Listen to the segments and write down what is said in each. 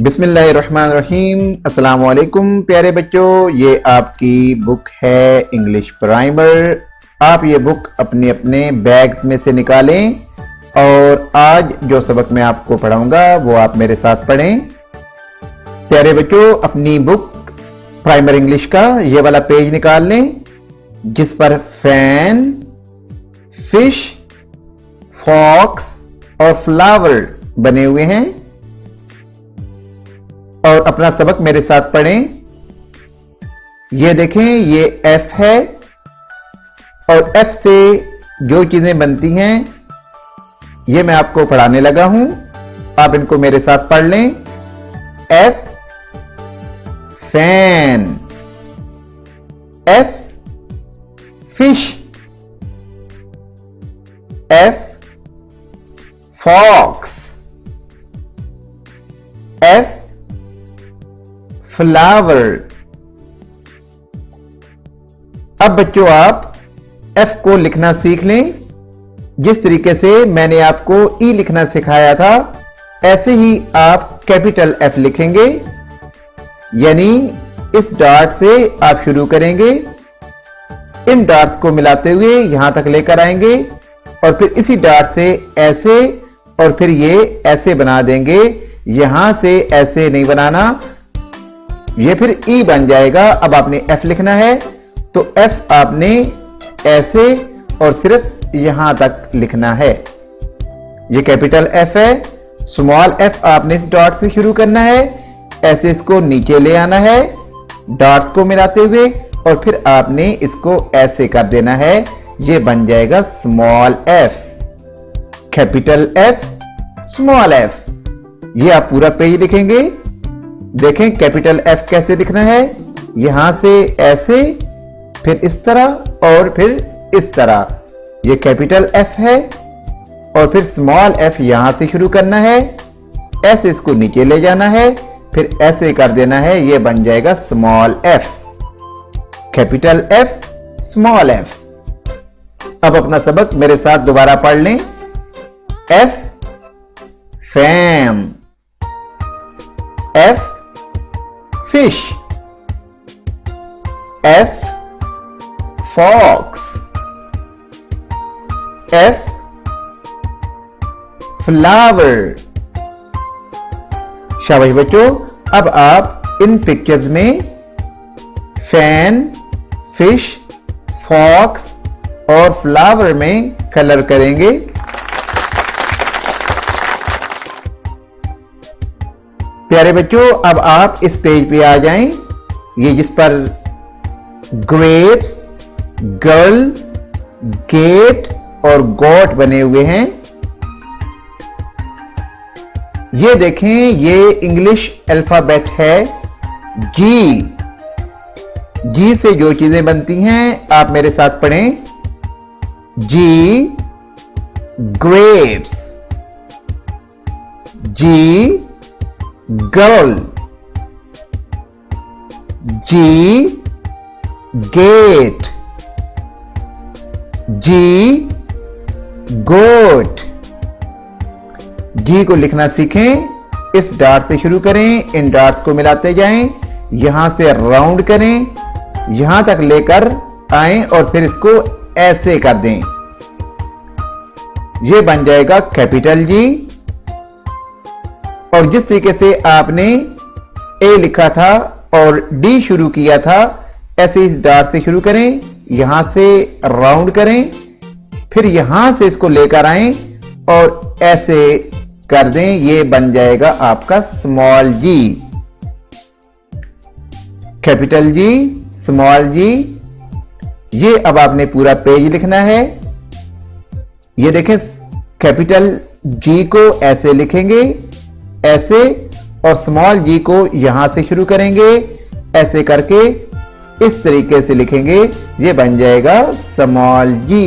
बिस्मिल्लाहिर्रहमानिर्रहीम। अस्सलाम वालेकुम प्यारे बच्चों, ये आपकी बुक है इंग्लिश प्राइमर। आप ये बुक अपने अपने बैग्स में से निकालें और आज जो सबक मैं आपको पढ़ाऊंगा वो आप मेरे साथ पढ़ें। प्यारे बच्चों, अपनी बुक प्राइमर इंग्लिश का ये वाला पेज निकाल लें जिस पर फैन, फिश, फॉक्स और फ्लावर बने हुए हैं और अपना सबक मेरे साथ पढ़ें। ये देखें, ये एफ है और एफ से जो चीजें बनती हैं ये मैं आपको पढ़ाने लगा हूं। आप इनको मेरे साथ पढ़ लें। F fan, F fish, F fox, F flower. अब बच्चों आप एफ को लिखना सीख लें। जिस तरीके से मैंने आपको ई लिखना सिखाया था ऐसे ही आप कैपिटल एफ लिखेंगे, यानी इस डॉट से आप शुरू करेंगे, इन डॉट्स को मिलाते हुए यहां तक लेकर आएंगे और फिर इसी डॉट से ऐसे और फिर ये ऐसे बना देंगे। यहां से ऐसे नहीं बनाना, ये फिर ई बन जाएगा। अब आपने एफ लिखना है तो एफ आपने ऐसे और सिर्फ यहां तक लिखना है। ये कैपिटल एफ है। स्मॉल एफ आपने इस डॉट से शुरू करना है, ऐसे इसको नीचे ले आना है डॉट्स को मिलाते हुए और फिर आपने इसको ऐसे कर देना है। ये बन जाएगा small F, capital F, small F. ये आप पूरा पेज लिखेंगे। देखें कैपिटल एफ कैसे लिखना है, यहां से ऐसे, फिर इस तरह और फिर इस तरह। ये कैपिटल एफ है और फिर स्मॉल एफ यहां से शुरू करना है, ऐसे इसको नीचे ले जाना है, फिर ऐसे कर देना है। ये बन जाएगा small F, capital F, small F. अब अपना सबक मेरे साथ दोबारा पढ़ लें। F fan, F fish, F fox, F flower. शाबाश बच्चों, अब आप इन पिक्चर्स में फैन, फिश, फॉक्स और फ्लावर में कलर करेंगे। प्यारे बच्चों, अब आप इस पेज पे आ जाएं, ये जिस पर ग्रेप्स, गर्ल, गेट और गोट बने हुए हैं। ये देखें, ये इंग्लिश अल्फाबेट है जी। जी से जो चीजें बनती हैं आप मेरे साथ पढ़ें। जी ग्रेप्स, जी गर्ल, जी गेट, जी गोट। जी को लिखना सीखें, इस डॉट से शुरू करें, इन डॉट्स को मिलाते जाएं, यहां से राउंड करें, यहां तक लेकर आएं और फिर इसको ऐसे कर दें। यह बन जाएगा कैपिटल जी। और जिस तरीके से आपने ए लिखा था और डी शुरू किया था, ऐसे इस डॉट से शुरू करें, यहां से राउंड करें, फिर यहां से इसको लेकर आएं और ऐसे कर दें। ये बन जाएगा आपका स्मॉल जी, कैपिटल जी, स्मॉल जी। ये अब आपने पूरा पेज लिखना है। ये देखें, कैपिटल जी को ऐसे लिखेंगे, ऐसे, और स्मॉल जी को यहां से शुरू करेंगे, ऐसे करके इस तरीके से लिखेंगे। ये बन जाएगा स्मॉल जी,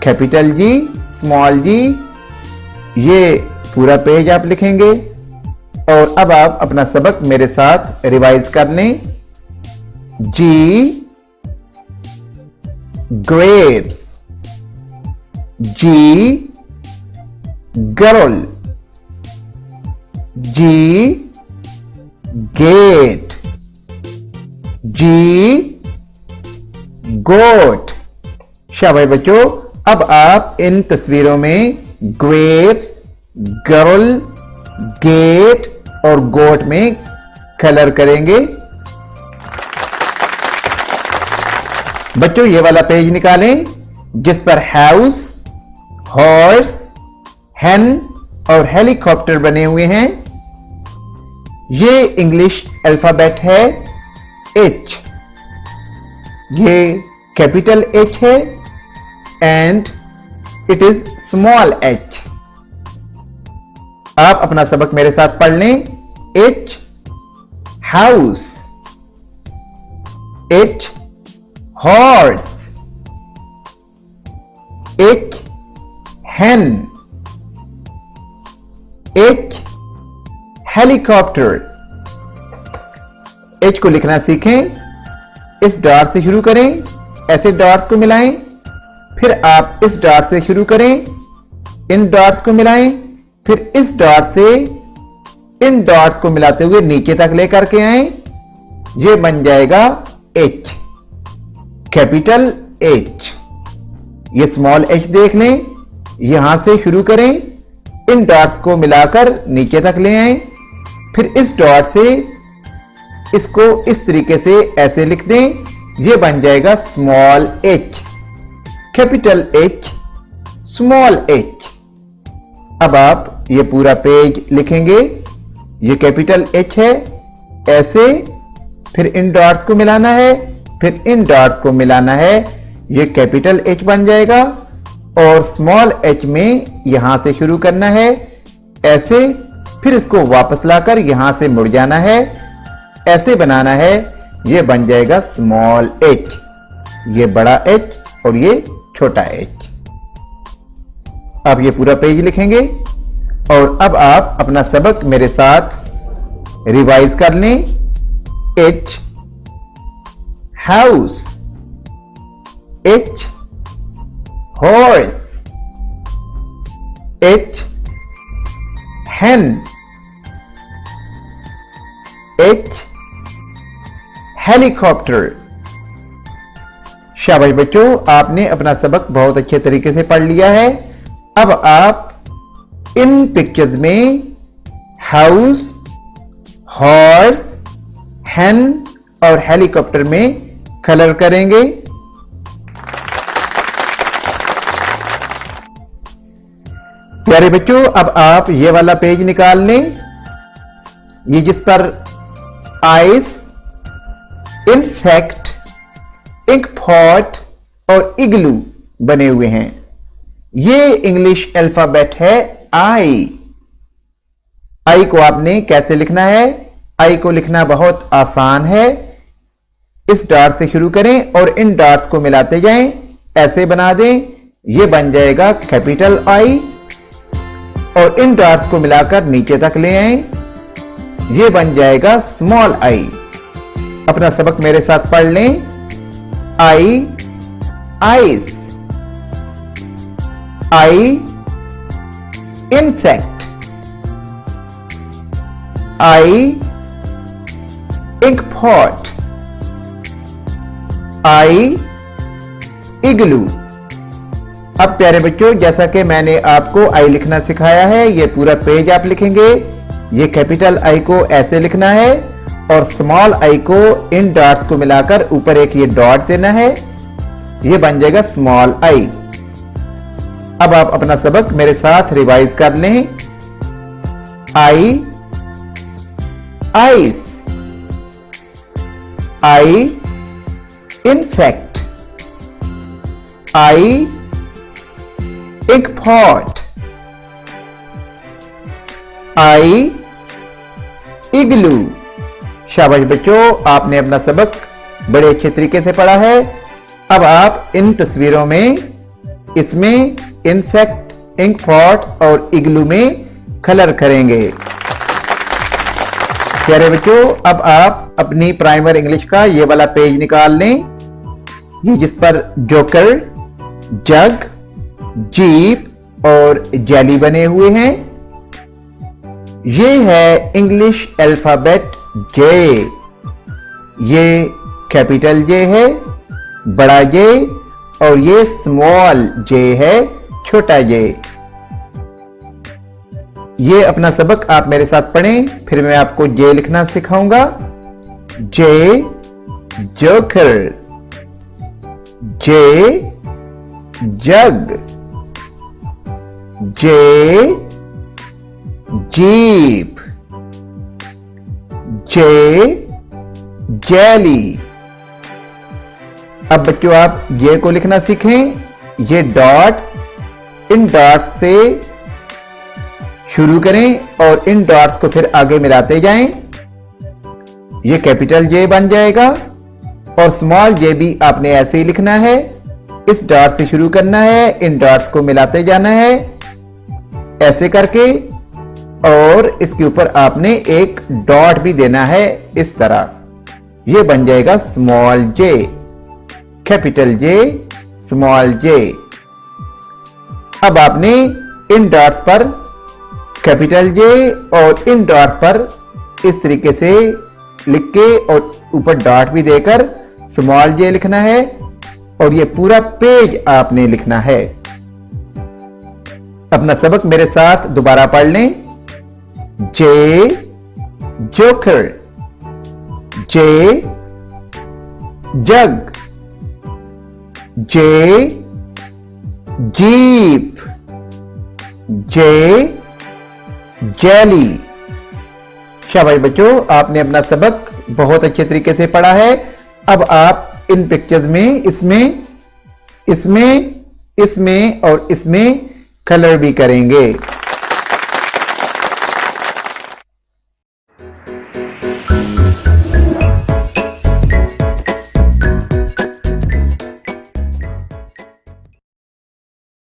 कैपिटल जी, स्मॉल जी। ये पूरा पेज आप लिखेंगे और अब आप अपना सबक मेरे साथ रिवाइज कर लें। जी ग्रेप्स, जी गर्ल, G गेट, जी गोट। शाबाश बच्चों, अब आप इन तस्वीरों में ग्रेप्स, गर्ल, गेट और गोट में कलर करेंगे। बच्चों ये वाला पेज निकालें जिस पर हाउस, हॉर्स, हेन और हेलीकॉप्टर बने हुए हैं। ये इंग्लिश अल्फाबेट है H, ये कैपिटल H है and it is small h। आप अपना सबक मेरे साथ पढ़ लें। H house, H horse, H hen, H helicopter. H को लिखना सीखें। इस डॉट से शुरू करें, ऐसे डॉट्स को मिलाएं, फिर आप इस डॉट से शुरू करें, इन डॉट्स को मिलाएं, फिर इस डॉट से इन डॉट्स को मिलाते हुए नीचे तक लेकर के आए। ये बन जाएगा H, कैपिटल H। ये स्मॉल h देख लें, यहां से शुरू करें, इन डॉट्स को मिलाकर नीचे तक ले आए, फिर इस डॉट से इसको इस तरीके से ऐसे लिख दें। ये बन जाएगा small h, capital H, small h। अब आप ये पूरा पेज लिखेंगे। ये कैपिटल H है, ऐसे, फिर इन डॉट्स को मिलाना है, फिर इन डॉट्स को मिलाना है, ये कैपिटल H बन जाएगा। और स्मॉल h में यहां से शुरू करना है, ऐसे, फिर इसको वापस लाकर यहां से मुड़ जाना है, ऐसे बनाना है। ये बन जाएगा स्मॉल h, ये बड़ा H और ये छोटा h। अब ये पूरा पेज लिखेंगे और अब आप अपना सबक मेरे साथ रिवाइज कर लें। H house, H horse, H hen, H helicopter. शाबाश बच्चों, आपने अपना सबक बहुत अच्छे तरीके से पढ़ लिया है। अब आप इन पिक्चर्स में हाउस, हॉर्स, हेन और हेलीकॉप्टर में कलर करेंगे। प्यारे बच्चों, अब आप ये वाला पेज निकाल लें, ये जिस पर आइस, इंसेक्ट, इंक पॉट और इग्लू बने हुए हैं। ये इंग्लिश अल्फाबेट है आई। आई को आपने कैसे लिखना है? आई को लिखना बहुत आसान है। इस डॉट से शुरू करें और इन डॉट्स को मिलाते जाएं, ऐसे बना दें। ये बन जाएगा कैपिटल आई और इन डॉट्स को मिलाकर नीचे तक ले आए, ये बन जाएगा स्मॉल आई। अपना सबक मेरे साथ पढ़ लें। आई आइस, आई इंसेक्ट, आई इंक पॉट, आई इग्लू। अब प्यारे बच्चों, जैसा कि मैंने आपको आई लिखना सिखाया है, ये पूरा पेज आप लिखेंगे। ये कैपिटल आई को ऐसे लिखना है और स्मॉल आई को इन डॉट्स को मिलाकर ऊपर एक ये डॉट देना है, ये बन जाएगा स्मॉल आई। अब आप अपना सबक मेरे साथ रिवाइज कर लें। आई आइस, आई इंसेक्ट, आई इंक पॉट, आई इग्लू। शाबाश बच्चों, आपने अपना सबक बड़े अच्छे तरीके से पढ़ा है। अब आप इन तस्वीरों में, इसमें इंसेक्ट, इंक पॉट और इग्लू में कलर करेंगे। प्यारे बच्चों, अब आप अपनी प्राइमर इंग्लिश का ये वाला पेज निकाल लें, ये जिस पर जोकर, जग, जीप और जेली बने हुए हैं। ये है इंग्लिश अल्फाबेट जे, ये कैपिटल जे है, बड़ा जे, और ये स्मॉल जे है, छोटा जे। ये अपना सबक आप मेरे साथ पढ़ें, फिर मैं आपको जे लिखना सिखाऊंगा। जे जोकर, जे जग, जे जीप, जे जेली। अब बच्चों आप जे को लिखना सीखें। ये डॉट, इन डॉट्स से शुरू करें और इन डॉट्स को फिर आगे मिलाते जाएं। ये कैपिटल जे बन जाएगा। और स्मॉल जे भी आपने ऐसे ही लिखना है। इस डॉट से शुरू करना है, इन डॉट्स को मिलाते जाना है ऐसे करके, और इसके ऊपर आपने एक डॉट भी देना है इस तरह। ये बन जाएगा स्मॉल जे, कैपिटल जे, स्मॉल जे। अब आपने इन डॉट्स पर कैपिटल जे और इन डॉट्स पर इस तरीके से लिख के और ऊपर डॉट भी देकर स्मॉल जे लिखना है, और ये पूरा पेज आपने लिखना है। अपना सबक मेरे साथ दोबारा पढ़ लें। जे जोकर, जे जग, जे जीप, जे जेली। शाबाश बच्चों, आपने अपना सबक बहुत अच्छे तरीके से पढ़ा है। अब आप इन पिक्चर्स में इसमें और इसमें कलर भी करेंगे।